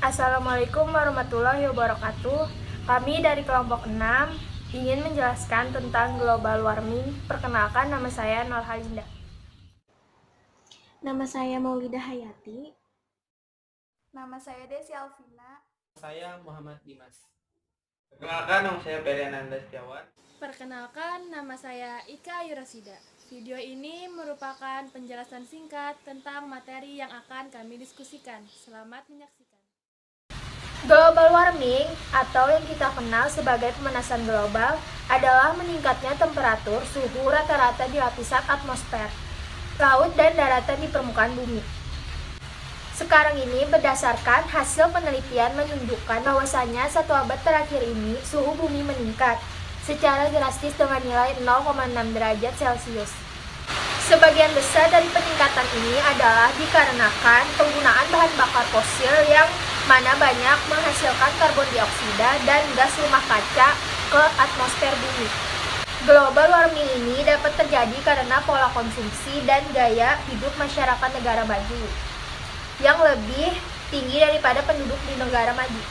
Assalamualaikum warahmatullahi wabarakatuh. Kami dari kelompok 6 ingin menjelaskan tentang global warming. Perkenalkan, nama saya Nurhalinda. Nama saya Maulidah Hayati. Nama saya Desi Alvina. Saya Muhammad Dimas. Perkenalkan, nama saya Periananda Setiawan. Perkenalkan, nama saya Ika Yurasida. Video ini merupakan penjelasan singkat tentang materi yang akan kami diskusikan. Selamat menyaksikan. Global warming atau yang kita kenal sebagai pemanasan global adalah meningkatnya temperatur suhu rata-rata di lapisan atmosfer, laut dan daratan di permukaan bumi. Sekarang ini berdasarkan hasil penelitian menunjukkan bahwasanya 1 abad terakhir ini suhu bumi meningkat secara drastis dengan nilai 0,6 derajat Celcius. Sebagian besar dari peningkatan ini adalah dikarenakan penggunaan bahan bakar fosil yang mana banyak menghasilkan karbon dioksida dan gas rumah kaca ke atmosfer bumi. Global warming ini dapat terjadi karena pola konsumsi dan gaya hidup masyarakat negara maju yang lebih tinggi daripada penduduk di negara maju.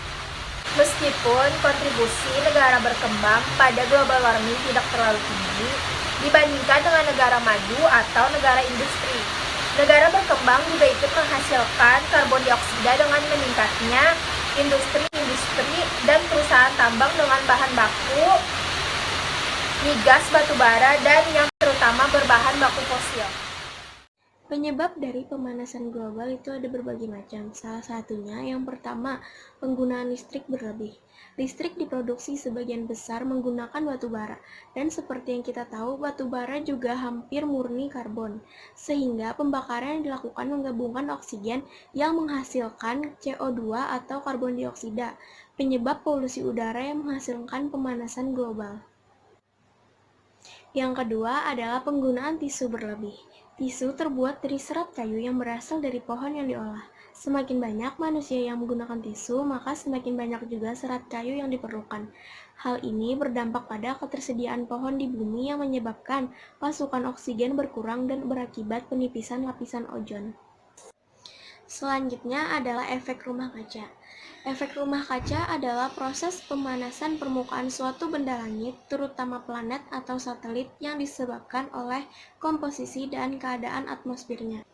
Meskipun kontribusi negara berkembang pada global warming tidak terlalu tinggi dibandingkan dengan negara maju atau negara industri, negara berkembang juga ikut menghasilkan karbon dioksida dengan meningkatnya industri dan perusahaan tambang dengan bahan baku migas, batu bara, dan yang terutama berbahan baku fosil. Penyebab dari pemanasan global itu ada berbagai macam. Salah satunya yang pertama, penggunaan listrik berlebih. Listrik diproduksi sebagian besar menggunakan batu bara, dan seperti yang kita tahu, batu bara juga hampir murni karbon, sehingga pembakaran yang dilakukan menggabungkan oksigen yang menghasilkan CO2 atau karbon dioksida, penyebab polusi udara yang menghasilkan pemanasan global. Yang kedua adalah penggunaan tisu berlebih. Tisu terbuat dari serat kayu yang berasal dari pohon yang diolah. Semakin banyak manusia yang menggunakan tisu, maka semakin banyak juga serat kayu yang diperlukan. Hal ini berdampak pada ketersediaan pohon di bumi yang menyebabkan pasokan oksigen berkurang dan berakibat penipisan lapisan ozon. Selanjutnya adalah efek rumah kaca. Efek rumah kaca adalah proses pemanasan permukaan suatu benda langit, terutama planet atau satelit yang disebabkan oleh komposisi dan keadaan atmosfernya.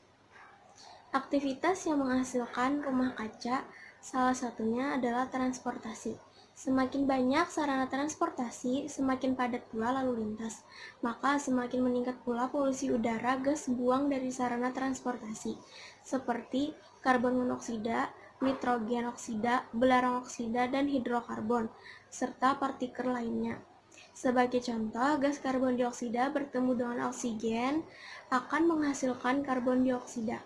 Aktivitas yang menghasilkan rumah kaca salah satunya adalah transportasi. Semakin banyak sarana transportasi, semakin padat pula lalu lintas. Maka semakin meningkat pula polusi udara gas buang dari sarana transportasi, seperti karbon monoksida, nitrogen oksida, belerang oksida, dan hidrokarbon, serta partikel lainnya. Sebagai contoh, gas karbon dioksida bertemu dengan oksigen akan menghasilkan karbon dioksida.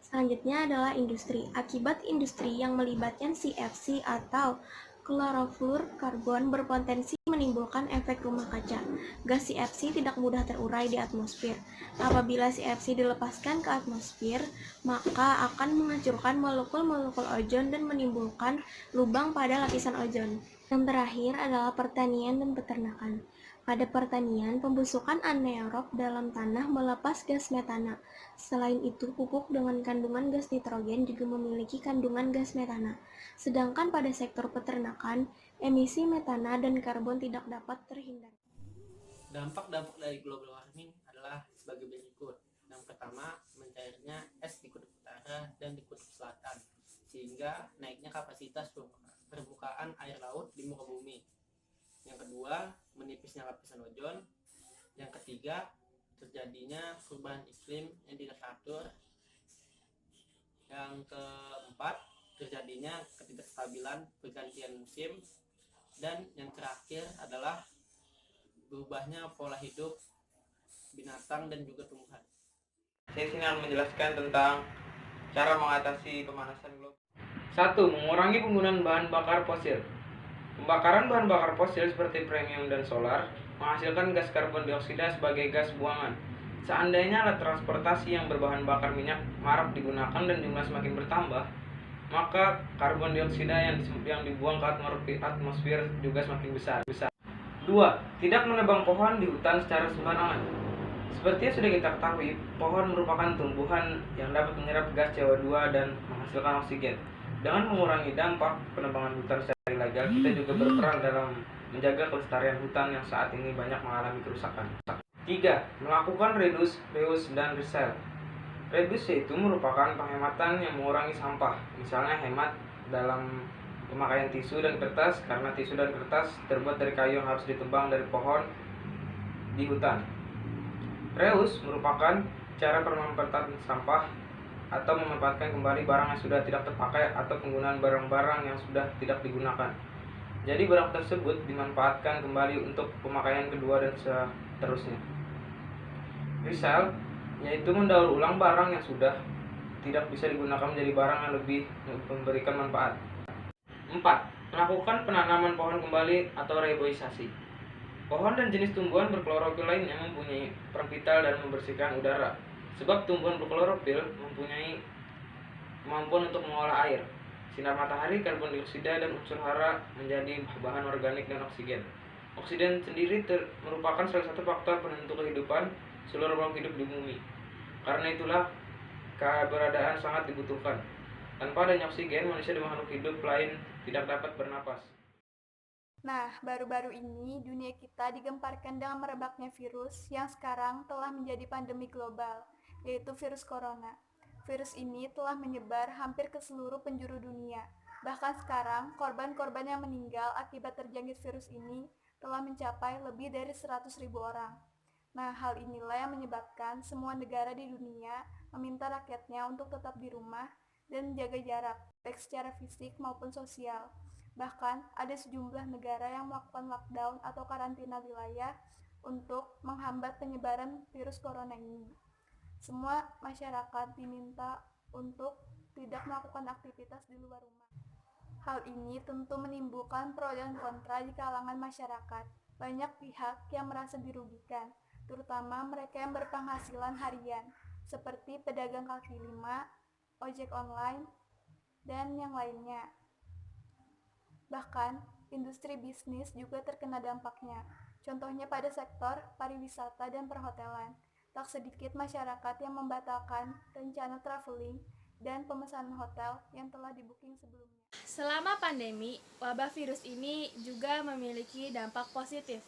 Selanjutnya adalah industri. Akibat industri yang melibatkan CFC atau klorofluorkarbon berpotensi menimbulkan efek rumah kaca. Gas CFC tidak mudah terurai di atmosfer. Apabila CFC dilepaskan ke atmosfer, maka akan menghancurkan molekul-molekul ozon dan menimbulkan lubang pada lapisan ozon. Yang terakhir adalah pertanian dan peternakan. Pada pertanian, pembusukan anaerob dalam tanah melepas gas metana. Selain itu, pupuk dengan kandungan gas nitrogen juga memiliki kandungan gas metana. Sedangkan pada sektor peternakan, emisi metana dan karbon tidak dapat terhindari. Dampak-dampak dari global warming adalah sebagai berikut. Yang pertama, mencairnya es di kutub utara dan di kutub selatan, sehingga naiknya kapasitas permukaan air laut di muka bumi. Yang kedua, menipisnya lapisan ozon. Yang ketiga, terjadinya perubahan iklim yang tidak teratur. Yang keempat, terjadinya ketidakstabilan pergantian musim. Dan yang terakhir adalah berubahnya pola hidup binatang dan juga tumbuhan. Saya sini akan menjelaskan tentang cara mengatasi pemanasan global. 1. Mengurangi penggunaan bahan bakar fosil. Pembakaran bahan bakar fosil seperti premium dan solar menghasilkan gas karbon dioksida sebagai gas buangan. Seandainya alat transportasi yang berbahan bakar minyak marak digunakan dan jumlah semakin bertambah, maka karbon dioksida yang dibuang ke atmosfer juga semakin besar. 2. Tidak menebang pohon di hutan secara sembarangan. Seperti yang sudah kita ketahui, pohon merupakan tumbuhan yang dapat menyerap gas CO2 dan menghasilkan oksigen. Dengan mengurangi dampak penebangan hutan secara ilegal, kita juga berperan dalam menjaga kelestarian hutan yang saat ini banyak mengalami kerusakan. 3. Melakukan reduce, reuse, dan recycle. Reduce yaitu merupakan penghematan yang mengurangi sampah. Misalnya hemat dalam pemakaian tisu dan kertas, karena tisu dan kertas terbuat dari kayu yang harus ditebang dari pohon di hutan. Reuse merupakan cara pemanfaatan sampah atau memanfaatkan kembali barang yang sudah tidak terpakai atau penggunaan barang-barang yang sudah tidak digunakan. Jadi barang tersebut dimanfaatkan kembali untuk pemakaian kedua dan seterusnya. Recycle yaitu mendaur ulang barang yang sudah tidak bisa digunakan menjadi barang yang lebih memberikan manfaat. 4. Melakukan penanaman pohon kembali atau reboisasi. Pohon dan jenis tumbuhan berklorofil lainnya mempunyai peran vital dalam membersihkan udara. Sebab tumbuhan berklorofil mempunyai kemampuan untuk mengolah air, sinar matahari, karbon dioksida, dan unsur hara menjadi bahan organik dan oksigen. Oksigen sendiri merupakan salah satu faktor penentu kehidupan seluruh makhluk hidup di bumi. Karena itulah keberadaan sangat dibutuhkan. Tanpa adanya oksigen, manusia dan makhluk hidup lain tidak dapat bernapas. Nah, baru-baru ini dunia kita digemparkan dengan merebaknya virus yang sekarang telah menjadi pandemi global, yaitu virus corona. Virus ini telah menyebar hampir ke seluruh penjuru dunia. Bahkan sekarang, korban-korban yang meninggal akibat terjangkit virus ini telah mencapai lebih dari 100.000 orang. Nah, hal inilah yang menyebabkan semua negara di dunia meminta rakyatnya untuk tetap di rumah dan menjaga jarak, baik secara fisik maupun sosial. Bahkan, ada sejumlah negara yang melakukan lockdown atau karantina wilayah untuk menghambat penyebaran virus corona ini. Semua masyarakat diminta untuk tidak melakukan aktivitas di luar rumah. Hal ini tentu menimbulkan pro dan kontra di kalangan masyarakat. Banyak pihak yang merasa dirugikan, terutama mereka yang berpenghasilan harian, seperti pedagang kaki lima, ojek online, dan yang lainnya. Bahkan, industri bisnis juga terkena dampaknya. Contohnya pada sektor pariwisata dan perhotelan. Tak sedikit masyarakat yang membatalkan rencana traveling dan pemesanan hotel yang telah di-booking sebelumnya. Selama pandemi, wabah virus ini juga memiliki dampak positif.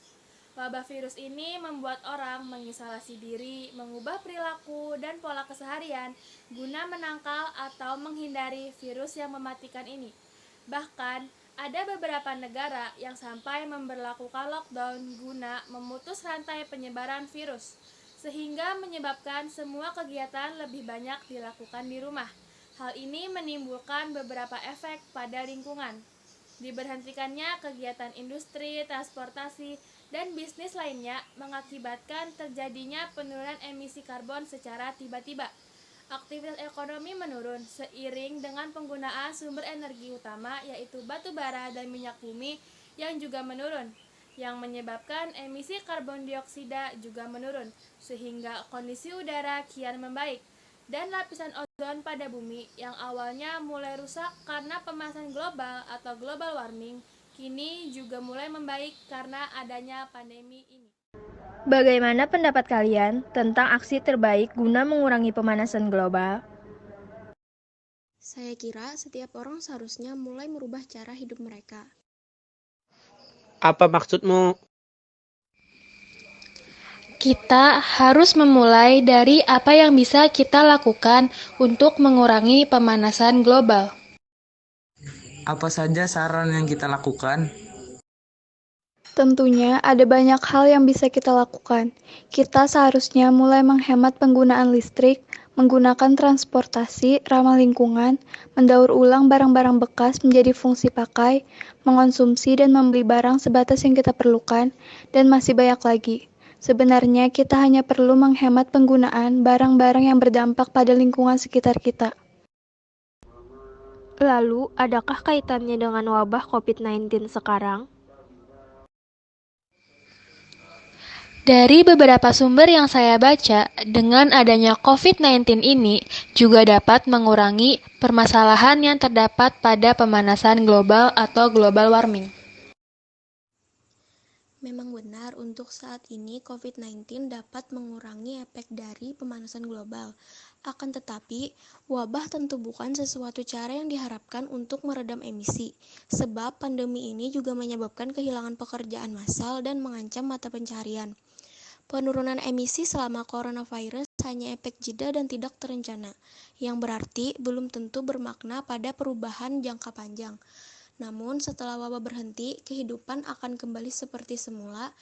Wabah virus ini membuat orang mengisolasi diri, mengubah perilaku dan pola keseharian guna menangkal atau menghindari virus yang mematikan ini. Bahkan, ada beberapa negara yang sampai memberlakukan lockdown guna memutus rantai penyebaran virus, sehingga menyebabkan semua kegiatan lebih banyak dilakukan di rumah. Hal ini menimbulkan beberapa efek pada lingkungan. Diberhentikannya kegiatan industri, transportasi, dan bisnis lainnya mengakibatkan terjadinya penurunan emisi karbon secara tiba-tiba. Aktivitas ekonomi menurun seiring dengan penggunaan sumber energi utama yaitu batu bara dan minyak bumi yang juga menurun, yang menyebabkan emisi karbon dioksida juga menurun, sehingga kondisi udara kian membaik. Dan lapisan ozon pada bumi yang awalnya mulai rusak karena pemanasan global atau global warming, kini juga mulai membaik karena adanya pandemi ini. Bagaimana pendapat kalian tentang aksi terbaik guna mengurangi pemanasan global? Saya kira setiap orang seharusnya mulai merubah cara hidup mereka. Apa maksudmu? Kita harus memulai dari apa yang bisa kita lakukan untuk mengurangi pemanasan global. Apa saja saran yang kita lakukan? Tentunya ada banyak hal yang bisa kita lakukan. Kita seharusnya mulai menghemat penggunaan listrik, menggunakan transportasi ramah lingkungan, mendaur ulang barang-barang bekas menjadi fungsi pakai, mengonsumsi dan membeli barang sebatas yang kita perlukan, dan masih banyak lagi. Sebenarnya kita hanya perlu menghemat penggunaan barang-barang yang berdampak pada lingkungan sekitar kita. Lalu, adakah kaitannya dengan wabah COVID-19 sekarang? Dari beberapa sumber yang saya baca, dengan adanya COVID-19 ini juga dapat mengurangi permasalahan yang terdapat pada pemanasan global atau global warming. Memang benar untuk saat ini COVID-19 dapat mengurangi efek dari pemanasan global. Akan tetapi, wabah tentu bukan sesuatu cara yang diharapkan untuk meredam emisi, sebab pandemi ini juga menyebabkan kehilangan pekerjaan massal dan mengancam mata pencaharian. Penurunan emisi selama coronavirus hanya efek jeda dan tidak terencana, yang berarti belum tentu bermakna pada perubahan jangka panjang. Namun, setelah wabah berhenti, kehidupan akan kembali seperti semula.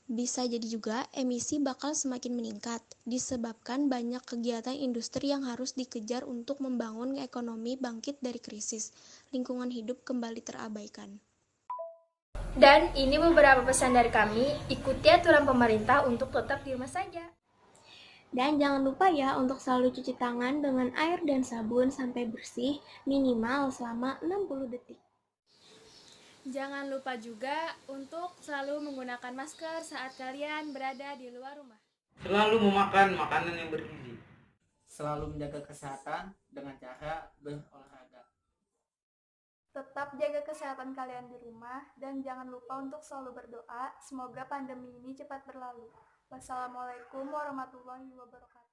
Bisa jadi juga emisi bakal semakin meningkat, disebabkan banyak kegiatan industri yang harus dikejar untuk membangun ekonomi bangkit dari krisis. Lingkungan hidup kembali terabaikan. Dan ini beberapa pesan dari kami, ikuti aturan pemerintah untuk tetap di rumah saja. Dan jangan lupa ya untuk selalu cuci tangan dengan air dan sabun sampai bersih minimal selama 60 detik. Jangan lupa juga untuk selalu menggunakan masker saat kalian berada di luar rumah. Selalu memakan makanan yang bergizi. Selalu menjaga kesehatan dengan cara berolahraga. Tetap jaga kesehatan kalian di rumah dan jangan lupa untuk selalu berdoa semoga pandemi ini cepat berlalu. Wassalamualaikum warahmatullahi wabarakatuh.